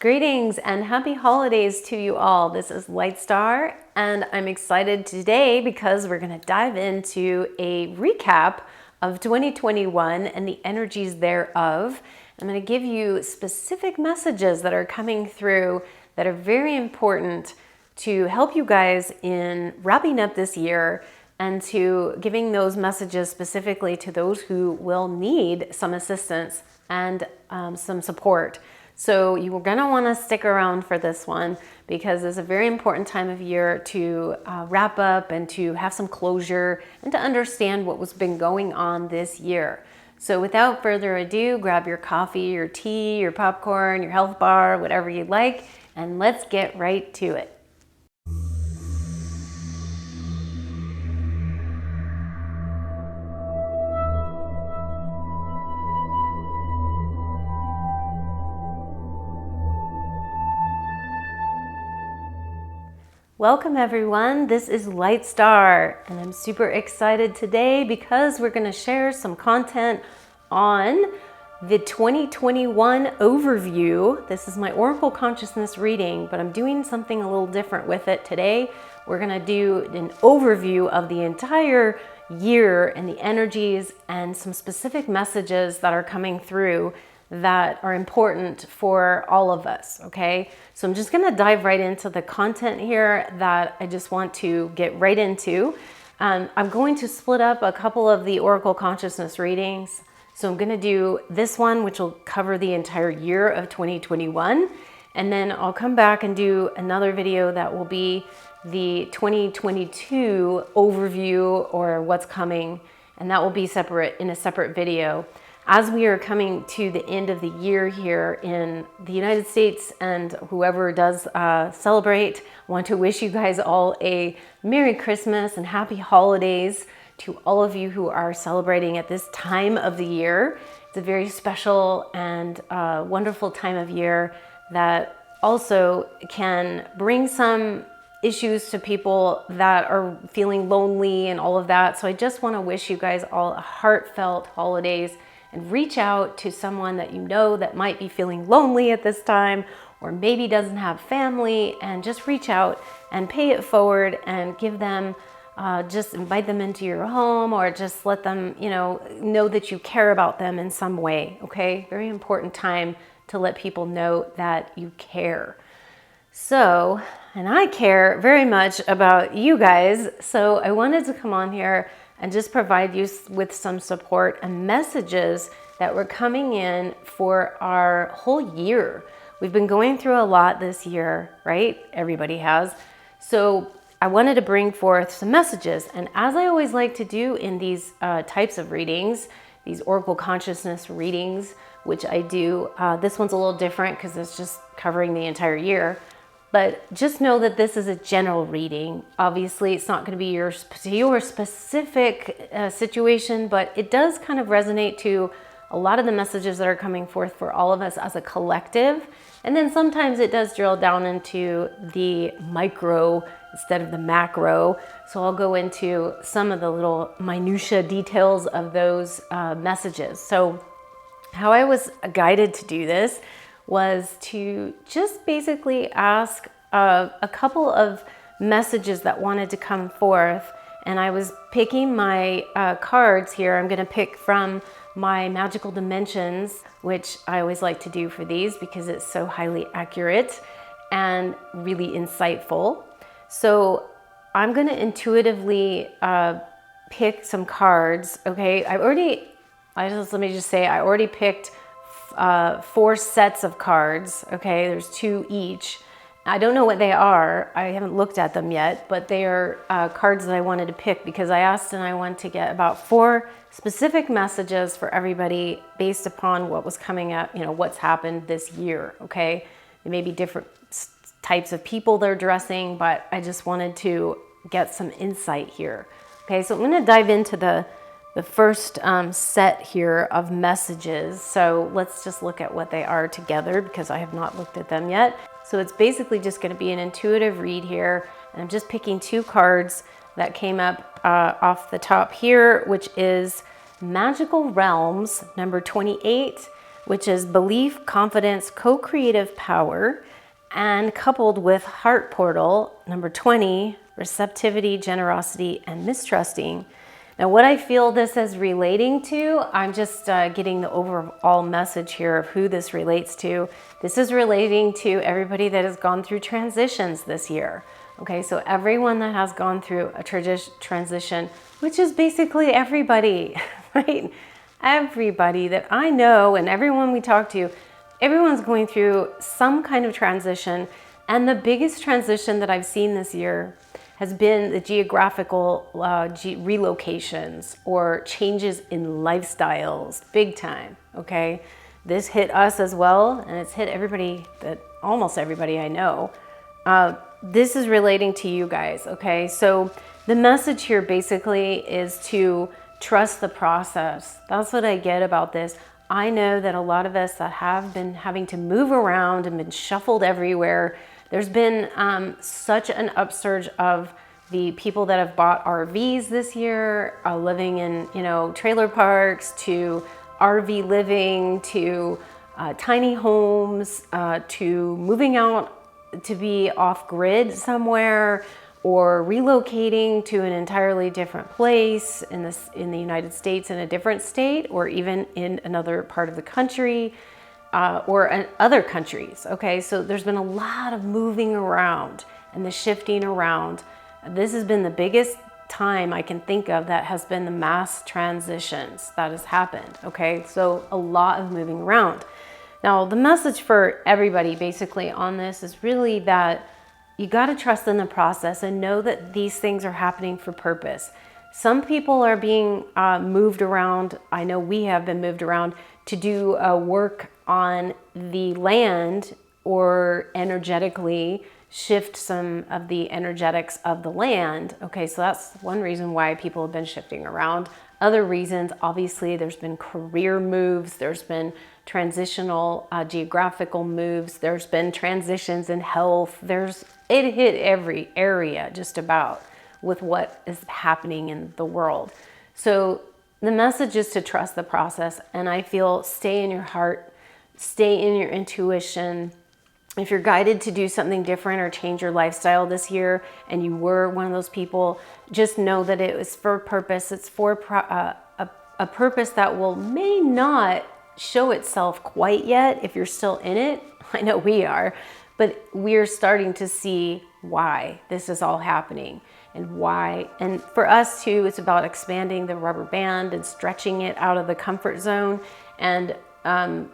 Greetings and happy holidays to you all. This is Lightstar, and I'm excited today because we're going to dive into a recap of 2021 and the energies thereof. I'm going to give you specific messages that are coming through that are very important to help you guys in wrapping up this year and to giving those messages specifically to those who will need some assistance and some support. So you're going to want to stick around for this one because it's a very important time of year to wrap up and to have some closure and to understand what was been going on this year. So without further ado, grab your coffee, your tea, your popcorn, your health bar, whatever you like, and let's get right to it. Welcome everyone, this is Lightstar, and I'm super excited today because we're going to share some content on the 2021 overview. This is my Oracle Consciousness reading, but I'm doing something a little different with it today. We're going to do an overview of the entire year and the energies and some specific messages that are coming through that are important for all of us, okay? So I'm just gonna dive right into the content here that I just want to get right into. I'm going to split up a couple of the Oracle Consciousness readings. So I'm gonna do this one, which will cover the entire year of 2021. And then I'll come back and do another video that will be the 2022 overview or what's coming. And that will be separate in a separate video. As we are coming to the end of the year here in the United States, and whoever does celebrate, I want to wish you guys all a Merry Christmas and Happy Holidays to all of you who are celebrating at this time of the year. It's a very special and wonderful time of year that also can bring some issues to people that are feeling lonely and all of that. So I just want to wish you guys all a heartfelt holidays and reach out to someone that you know that might be feeling lonely at this time or maybe doesn't have family, and just reach out and pay it forward and give them, just invite them into your home or just let them, know that you care about them in some way, okay? Very important time to let people know that you care. So, and I care very much about you guys, so I wanted to come on here and just provide you with some support and messages that were coming in for our whole year. We've been going through a lot this year, right? Everybody has. So I wanted to bring forth some messages. And as I always like to do in these types of readings, these Oracle Consciousness readings, which I do, this one's a little different because it's just covering the entire year. But just know that this is a general reading. Obviously, it's not going to be your specific situation, but it does kind of resonate to a lot of the messages that are coming forth for all of us as a collective. And then sometimes it does drill down into the micro instead of the macro. So I'll go into some of the little minutia details of those messages. So how I was guided to do this was to just basically ask a couple of messages that wanted to come forth. And I was picking my cards here. I'm going to pick from my Magical Dimensions, which I always like to do for these because it's so highly accurate and really insightful. So I'm going to intuitively pick some cards. Okay, let me just say, I already picked 4 sets of cards. Okay, there's 2 each. I don't know what they are. I haven't looked at them yet, but they are cards that I wanted to pick because I asked and I wanted to get about 4 specific messages for everybody based upon what was coming up, what's happened this year. Okay, there may be different types of people they're addressing, but I just wanted to get some insight here. Okay, so I'm going to dive into the first set here of messages. So let's just look at what they are together because I have not looked at them yet. So it's basically just going to be an intuitive read here. And I'm just picking 2 cards that came up off the top here, which is Magical Realms, number 28, which is belief, confidence, co-creative power, and coupled with heart portal, number 20, receptivity, generosity, and mistrusting. Now, what I feel this is relating to, I'm just getting the overall message here of who this relates to. This is relating to everybody that has gone through transitions this year. Okay, so everyone that has gone through a transition, which is basically everybody, right? Everybody that I know and everyone we talk to, everyone's going through some kind of transition. And the biggest transition that I've seen this year has been the geographical relocations or changes in lifestyles, big time, okay? This hit us as well, and it's hit everybody, almost everybody I know. This is relating to you guys, okay? So the message here basically is to trust the process. That's what I get about this. I know that a lot of us that have been having to move around and been shuffled everywhere, there's been such an upsurge of the people that have bought RVs this year, living in, trailer parks, to RV living, to tiny homes, to moving out to be off grid somewhere, or relocating to an entirely different place in the United States, in a different state, or even in another part of the country, or in other countries. Okay, so there's been a lot of moving around and the shifting around. This has been the biggest time I can think of that has been the mass transitions that has happened. Okay, so a lot of moving around. Now, the message for everybody basically on this is really that you got to trust in the process and know that these things are happening for purpose. Some people are being moved around. I know we have been moved around to do work on the land, or energetically shift some of the energetics of the land. Okay, so that's one reason why people have been shifting around. Other reasons, obviously, there's been career moves, there's been transitional geographical moves, there's been transitions in health. It hit every area just about with what is happening in the world. So the message is to trust the process, and I feel stay in your heart, stay in your intuition. If you're guided to do something different or change your lifestyle this year, and you were one of those people, just know that it was for a purpose. It's for a purpose that may not show itself quite yet if you're still in it. I know we are, but we're starting to see why this is all happening and why. And for us too, it's about expanding the rubber band and stretching it out of the comfort zone. And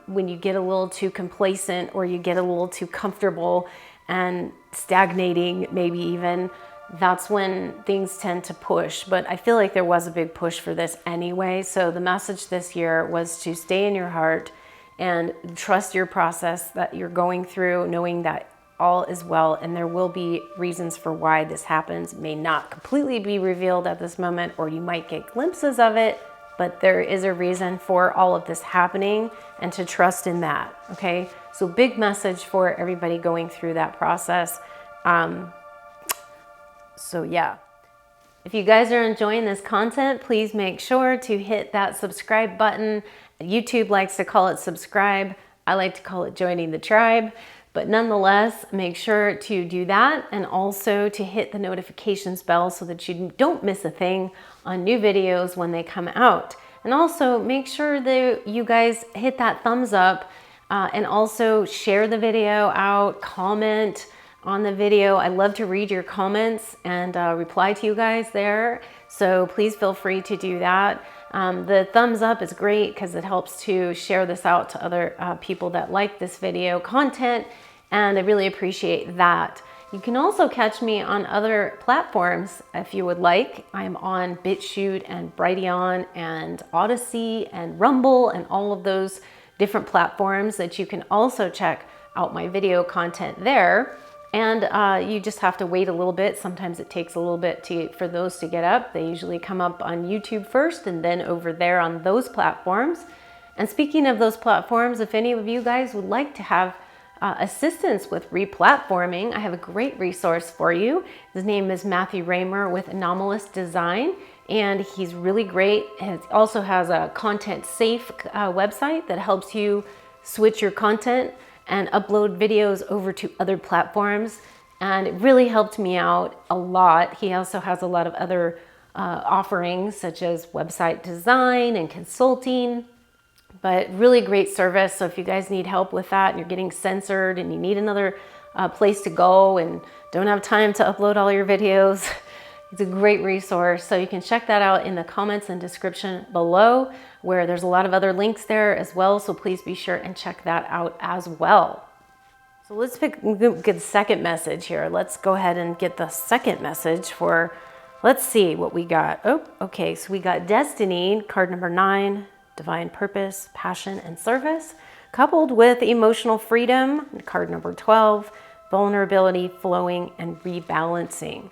when you get a little too complacent, or you get a little too comfortable and stagnating, maybe even, that's when things tend to push. But I feel like there was a big push for this anyway. So the message this year was to stay in your heart and trust your process that you're going through, knowing that all is well, and there will be reasons for why this happens. It may not completely be revealed at this moment, or you might get glimpses of it, but there is a reason for all of this happening, and to trust in that, okay? So big message for everybody going through that process. So yeah, if you guys are enjoying this content, please make sure to hit that subscribe button. YouTube likes to call it subscribe. I like to call it joining the tribe. But nonetheless, make sure to do that, and also to hit the notifications bell so that you don't miss a thing on new videos when they come out. And also make sure that you guys hit that thumbs up, and also share the video out, comment on the video. I love to read your comments and reply to you guys there. So please feel free to do that. The thumbs up is great because it helps to share this out to other people that like this video content, and I really appreciate that. You can also catch me on other platforms if you would like. I'm on BitChute and Brighteon and Odyssey and Rumble and all of those different platforms that you can also check out my video content there. And you just have to wait a little bit. Sometimes it takes a little bit for those to get up. They usually come up on YouTube first, and then over there on those platforms. And speaking of those platforms, if any of you guys would like to have assistance with replatforming, I have a great resource for you. His name is Matthew Raymer with Anomalist Design, and he's really great. He also has a content safe website that helps you switch your content and upload videos over to other platforms. And it really helped me out a lot. He also has a lot of other offerings such as website design and consulting, but really great service. So if you guys need help with that and you're getting censored and you need another place to go and don't have time to upload all your videos, it's a great resource. So you can check that out in the comments and description below, where there's a lot of other links there as well. So please be sure and check that out as well. So let's get the second message here. Let's go ahead and get the second message for, let's see what we got. Oh, okay. So we got Destiny, card number 9, divine purpose, passion, and service, coupled with emotional freedom, card number 12, vulnerability, flowing, and rebalancing.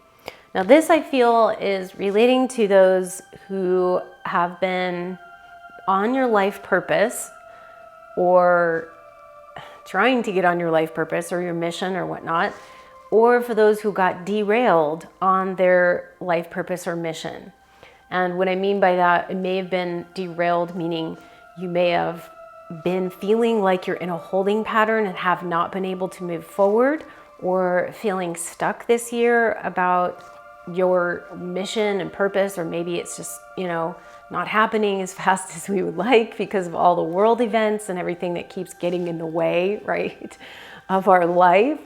Now this I feel is relating to those who have been on your life purpose or trying to get on your life purpose or your mission or whatnot, or for those who got derailed on their life purpose or mission. And what I mean by that, it may have been derailed, meaning you may have been feeling like you're in a holding pattern and have not been able to move forward, or feeling stuck this year about your mission and purpose, or maybe it's just, you know, not happening as fast as we would like because of all the world events and everything that keeps getting in the way, right, of our life.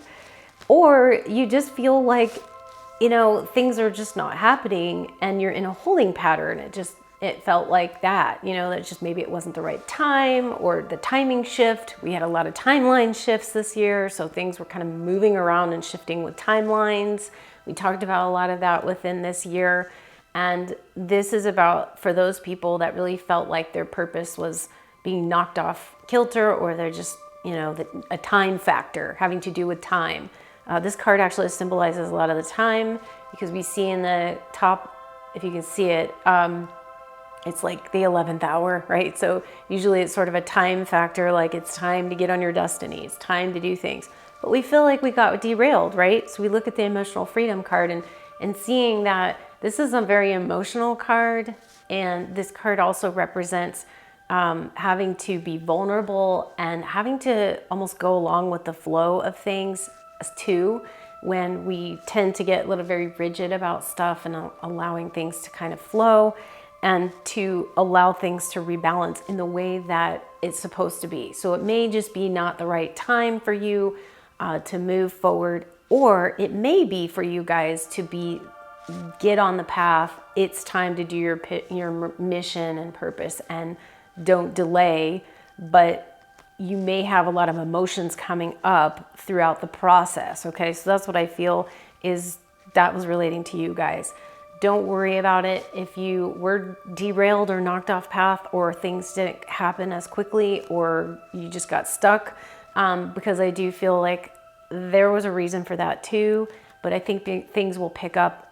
Or you just feel like, you know, things are just not happening and you're in a holding pattern. It felt like that, you know, that just maybe it wasn't the right time or the timing shift. We had a lot of timeline shifts this year, so things were kind of moving around and shifting with timelines. We talked about a lot of that within this year. And this is about for those people that really felt like their purpose was being knocked off kilter, or they're just, you know, a time factor having to do with time. This card actually symbolizes a lot of the time, because we see in the top, if you can see it, it's like the 11th hour, right? So usually it's sort of a time factor, like it's time to get on your destiny, it's time to do things. But we feel like we got derailed, right? So we look at the emotional freedom card and seeing that this is a very emotional card, and this card also represents having to be vulnerable and having to almost go along with the flow of things too, when we tend to get a little very rigid about stuff and allowing things to kind of flow and to allow things to rebalance in the way that it's supposed to be. So it may just be not the right time for you to move forward, or it may be for you guys to get on the path. It's time to do your mission and purpose, and don't delay. But you may have a lot of emotions coming up throughout the process. Okay, so that's what I feel is that was relating to you guys. Don't worry about it if you were derailed or knocked off path, or things didn't happen as quickly, or you just got stuck, because I do feel like there was a reason for that too. But I think things will pick up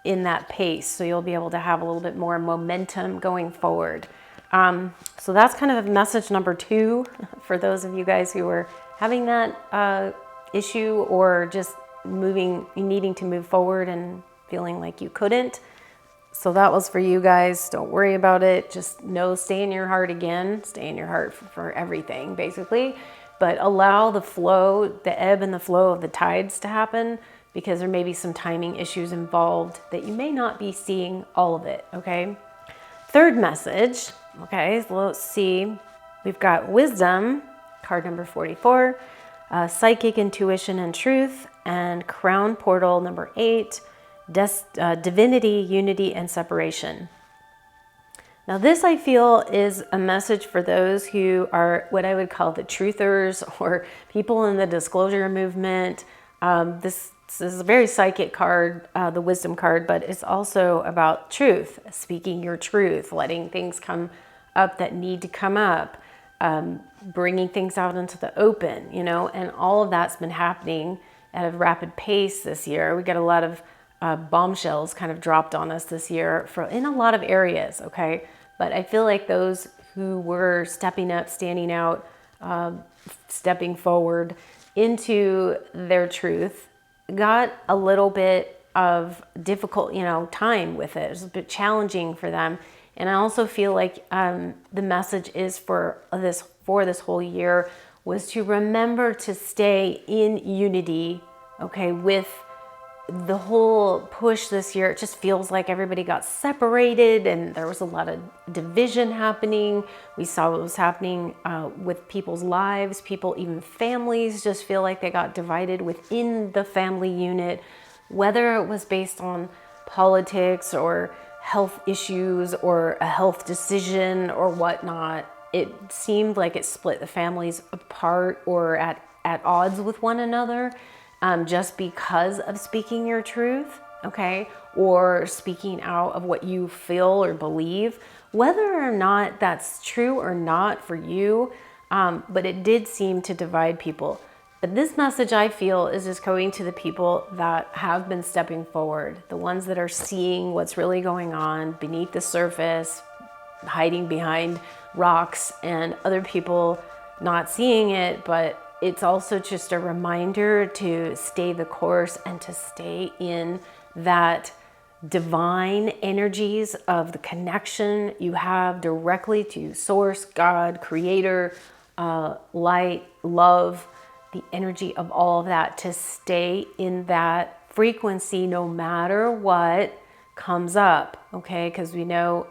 in that pace, so you'll be able to have a little bit more momentum going forward. So that's kind of message number 2 for those of you guys who are having that issue, or just needing to move forward and feeling like you couldn't. So that was for you guys. Don't worry about it. Just know, stay in your heart again. Stay in your heart for everything, basically. But allow the flow, the ebb and the flow of the tides to happen, because there may be some timing issues involved that you may not be seeing all of it, okay? Third message, okay, so let's see. We've got wisdom, card number 44, psychic intuition and truth, and crown portal number 8, divinity, unity, and separation. Now this, I feel, is a message for those who are what I would call the truthers, or people in the disclosure movement. This is a very psychic card, the wisdom card, but it's also about truth, speaking your truth, letting things come up that need to come up, bringing things out into the open, you know, and all of that's been happening at a rapid pace this year. We got a lot of bombshells kind of dropped on us this year in a lot of areas, okay? But I feel like those who were stepping up, standing out, stepping forward into their truth got a little bit of difficult, you know, time with it. It was a bit challenging for them. And I also feel like the message is for for this whole year was to remember to stay in unity, okay, with the whole push this year. It just feels like everybody got separated and there was a lot of division happening. We saw what was happening with people's lives. People, even families, just feel like they got divided within the family unit, whether it was based on politics or health issues or a health decision or whatnot. It seemed like it split the families apart or at odds with one another. Just because of speaking your truth, okay, or speaking out of what you feel or believe, whether or not that's true or not for you, but it did seem to divide people. But this message, I feel, is just going to the people that have been stepping forward, the ones that are seeing what's really going on beneath the surface, hiding behind rocks, and other people not seeing it, but it's also just a reminder to stay the course and to stay in that divine energies of the connection you have directly to Source, God, Creator, light, love, the energy of all of that, to stay in that frequency no matter what comes up, okay? Because we know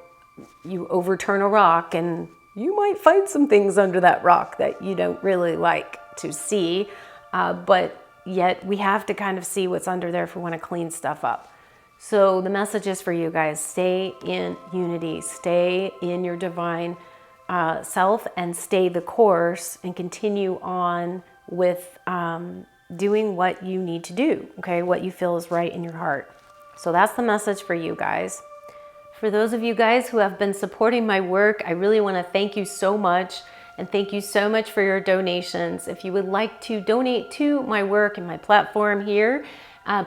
you overturn a rock and you might find some things under that rock that you don't really like to see, but yet we have to kind of see what's under there if we want to clean stuff up. So the message is for you guys: stay in unity, stay in your divine self, and stay the course, and continue on with doing what you need to do, okay? What you feel is right in your heart. So that's the message for you guys. For those of you guys who have been supporting my work, I really want to thank you so much. And thank you so much for your donations. If you would like to donate to my work and my platform here,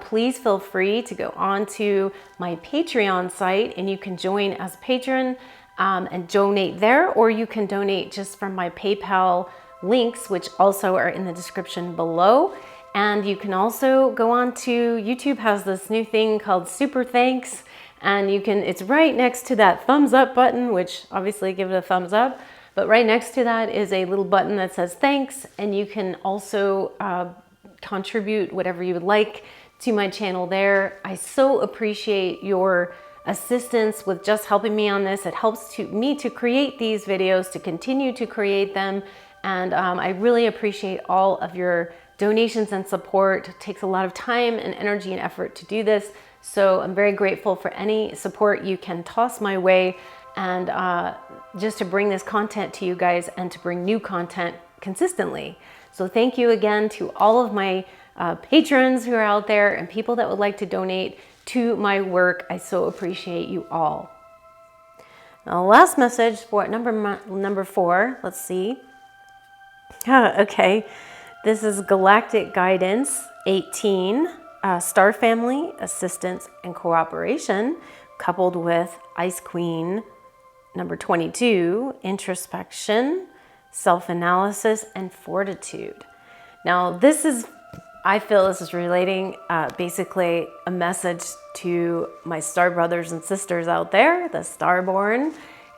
please feel free to go on to my Patreon site and you can join as a patron and donate there, or you can donate just from my PayPal links, which also are in the description below. And you can also go on to YouTube, has this new thing called Super Thanks, and you can, it's right next to that thumbs up button, which obviously give it a thumbs up. But right next to that is a little button that says thanks, and you can also contribute whatever you would like to my channel there. I so appreciate your assistance with just helping me on this. It helps me to create these videos, to continue to create them, and I really appreciate all of your donations and support. It takes a lot of time and energy and effort to do this, so I'm very grateful for any support you can toss my way, and just to bring this content to you guys and to bring new content consistently. So thank you again to all of my patrons who are out there and people that would like to donate to my work. I so appreciate you all. Now, the last message for number 4, let's see. Okay, this is Galactic Guidance 18, Star Family, Assistance and Cooperation, coupled with Ice Queen number 22, Introspection, Self-Analysis, and Fortitude. Now, this is, I feel this is relating basically a message to my star brothers and sisters out there, the Starborn.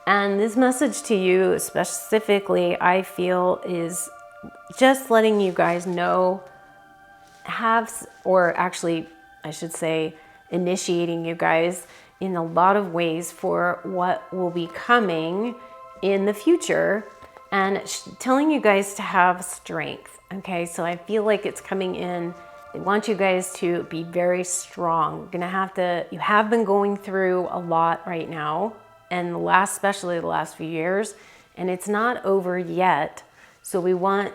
And this message to you specifically, I feel, is just letting you guys know, or actually, I should say, initiating you guys in a lot of ways for what will be coming in the future, and telling you guys to have strength. Okay, so I feel like it's coming in. They want you guys to be very strong. You have been going through a lot right now, and especially the last few years, and it's not over yet. So we want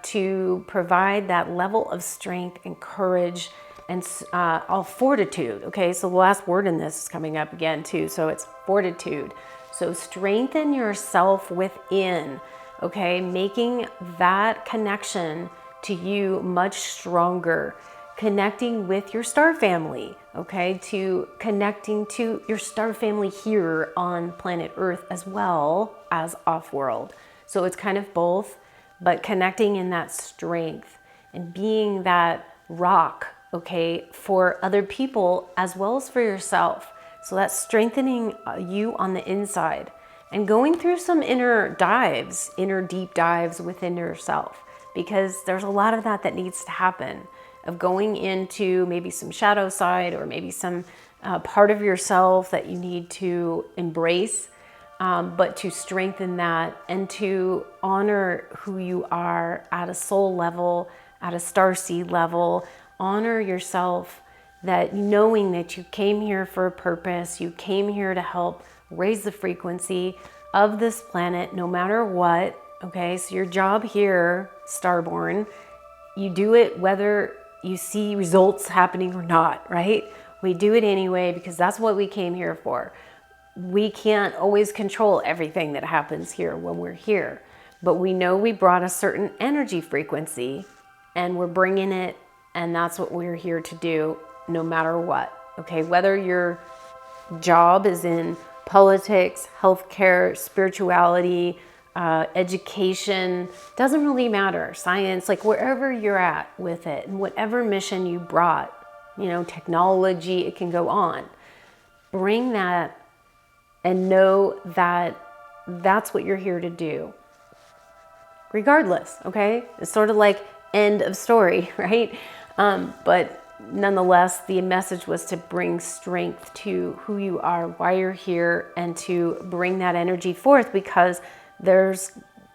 to provide that level of strength and courage and all fortitude. Okay, so the last word in this is coming up again too, so it's fortitude. So strengthen yourself within, okay, making that connection to you much stronger, connecting with your star family, okay, to connecting to your star family here on planet Earth as well as off-world. So it's kind of both, but connecting in that strength and being that rock, okay, for other people as well as for yourself. So that's strengthening you on the inside. and going through some inner dives, inner deep dives within yourself, because there's a lot of that needs to happen, of going into maybe some shadow side or maybe some part of yourself that you need to embrace, but to strengthen that and to honor who you are at a soul level, at a starseed level. Honor yourself, that knowing that you came here for a purpose, you came here to help raise the frequency of this planet no matter what. Okay, so your job here, Starborn, you do it whether you see results happening or not, right? We do it anyway because that's what we came here for. We can't always control everything that happens here when we're here, but we know we brought a certain energy frequency and we're bringing it, and that's what we're here to do no matter what. Okay, whether your job is in politics, healthcare, spirituality, education, doesn't really matter, science, like wherever you're at with it and whatever mission you brought, you know, technology, it can go on. Bring that and know that that's what you're here to do. Regardless, okay? It's sort of like end of story, right? But nonetheless, the message was to bring strength to who you are, why you're here, and to bring that energy forth, because there's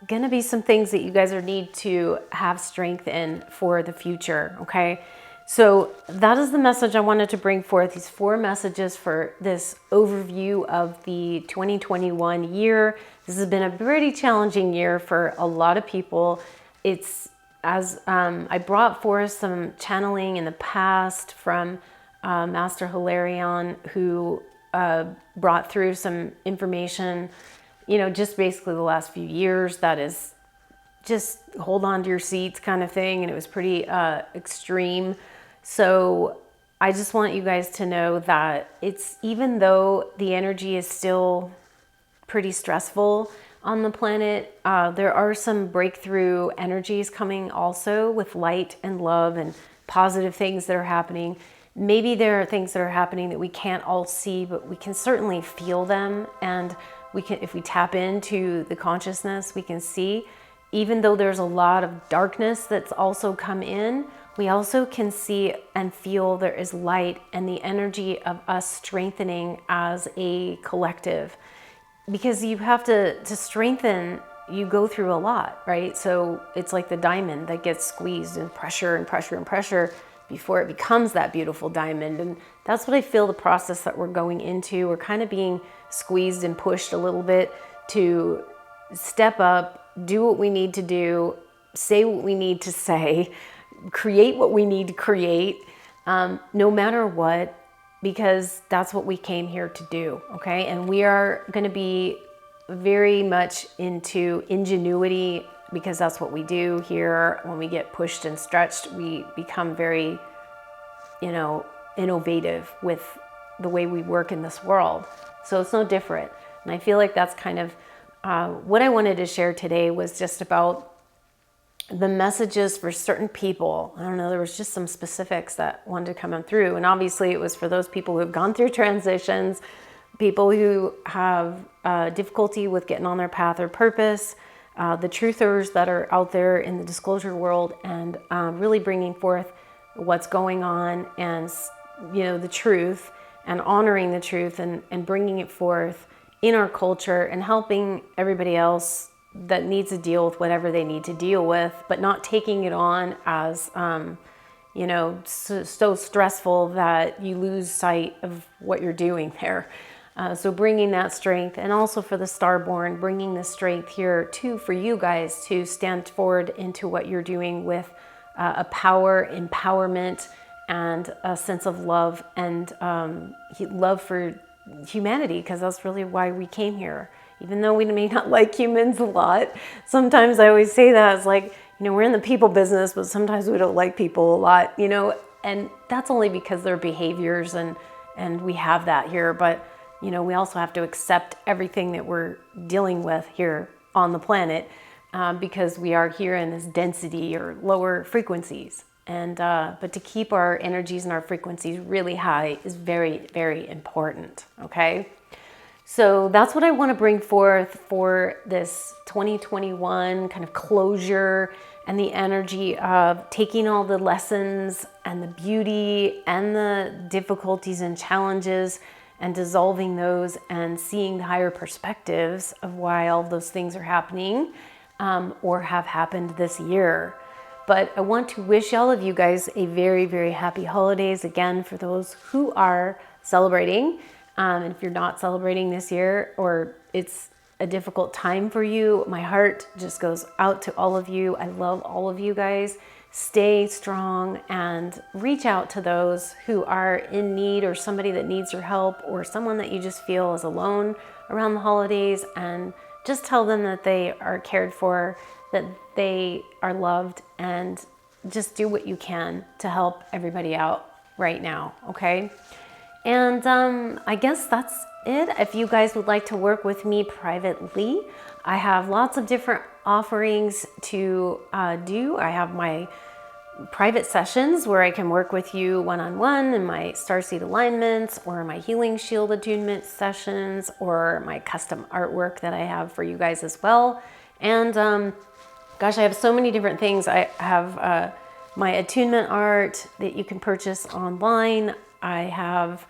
going to be some things that you guys need to have strength in for the future, okay? So that is the message I wanted to bring forth, these 4 messages for this overview of the 2021 year. This has been a pretty challenging year for a lot of people. It's as I brought forth some channeling in the past from Master Hilarion, who brought through some information, you know, just basically the last few years that is just hold on to your seats kind of thing. And it was pretty extreme. So I just want you guys to know that it's, even though the energy is still pretty stressful on the planet, there are some breakthrough energies coming also with light and love and positive things that are happening. Maybe there are things that are happening that we can't all see, but we can certainly feel them. And we can, if we tap into the consciousness, we can see, even though there's a lot of darkness that's also come in, we also can see and feel there is light and the energy of us strengthening as a collective. Because you have to strengthen, you go through a lot, right? So it's like the diamond that gets squeezed and pressure and pressure and pressure before it becomes that beautiful diamond. And that's what I feel the process that we're going into. We're kind of being squeezed and pushed a little bit to step up, do what we need to do, say what we need to say, create what we need to create, no matter what, because that's what we came here to do, okay? And we are going to be very much into ingenuity, because that's what we do here. When we get pushed and stretched, we become very, you know, innovative with the way we work in this world. So it's no different. And I feel like that's kind of what I wanted to share today, was just about the messages for certain people. I don't know, there was just some specifics that wanted to come through. And obviously it was for those people who have gone through transitions, people who have difficulty with getting on their path or purpose, the truthers that are out there in the disclosure world, and really bringing forth what's going on, and, you know, the truth, and honoring the truth, and bringing it forth in our culture, and helping everybody else that needs to deal with whatever they need to deal with, but not taking it on as, you know, so stressful that you lose sight of what you're doing there. So bringing that strength, and also for the Starborn, bringing the strength here too for you guys to stand forward into what you're doing with a power, empowerment, and a sense of love, and love for humanity, because that's really why we came here. Even though we may not like humans a lot, sometimes I always say that, it's like, you know, we're in the people business, but sometimes we don't like people a lot, you know, and that's only because their behaviors, and we have that here. But, you know, we also have to accept everything that we're dealing with here on the planet, because we are here in this density or lower frequencies. And but to keep our energies and our frequencies really high is very, very important, okay? So that's what I want to bring forth for this 2021 kind of closure, and the energy of taking all the lessons and the beauty and the difficulties and challenges and dissolving those and seeing the higher perspectives of why all of those things are happening or have happened this year. But I want to wish all of you guys a very, very happy holidays again for those who are celebrating. And if you're not celebrating this year, or it's a difficult time for you, my heart just goes out to all of you. I love all of you guys. Stay strong and reach out to those who are in need, or somebody that needs your help, or someone that you just feel is alone around the holidays, and just tell them that they are cared for, that they are loved, and just do what you can to help everybody out right now, okay? And I guess that's it. If you guys would like to work with me privately, I have lots of different offerings to do. I have my private sessions where I can work with you one-on-one, and my starseed alignments, or my healing shield attunement sessions, or my custom artwork that I have for you guys as well. And gosh, I have so many different things. I have my attunement art that you can purchase online. I have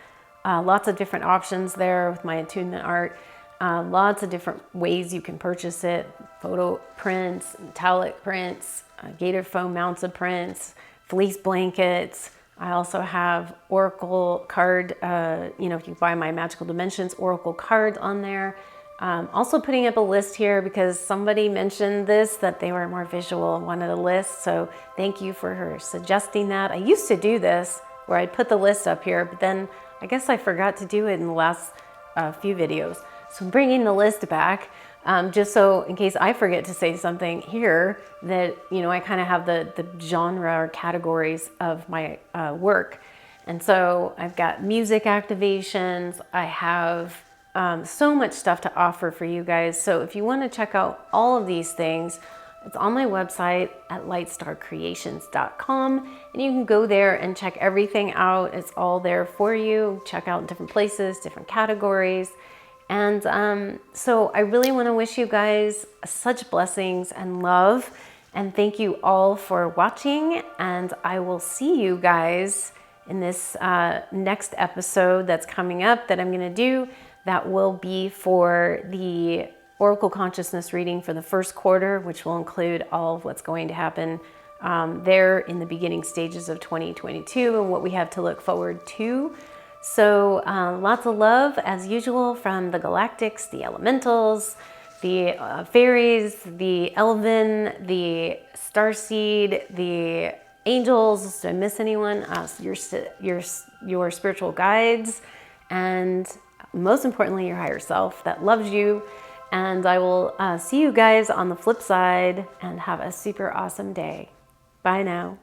lots of different options there with my attunement art. Lots of different ways you can purchase it. Photo prints, metallic prints, gator foam mounted prints, fleece blankets. I also have oracle card, if you buy my Magical Dimensions oracle cards on there. Also putting up a list here because somebody mentioned this, that they were more visual and wanted a list. So thank you for her suggesting that. I used to do this where I'd put the list up here, but then I guess I forgot to do it in the last few videos. So I'm bringing the list back just so in case I forget to say something here that, I kind of have the genre or categories of my work. And so I've got music activations. I have so much stuff to offer for you guys. So if you want to check out all of these things, it's on my website at lightstarcreations.com, and you can go there and check everything out. It's all there for you. Check out different places, different categories. And so I really want to wish you guys such blessings and love. And thank you all for watching. And I will see you guys in this next episode that's coming up that I'm going to do. That will be for the Oracle Consciousness reading for the first quarter, which will include all of what's going to happen there in the beginning stages of 2022 and what we have to look forward to. So lots of love as usual from the Galactics, the Elementals, the Fairies, the Elven, the Starseed, the Angels. Did I miss anyone? Your spiritual guides, and most importantly, your higher self that loves you. And I will see you guys on the flip side, and have a super awesome day. Bye now.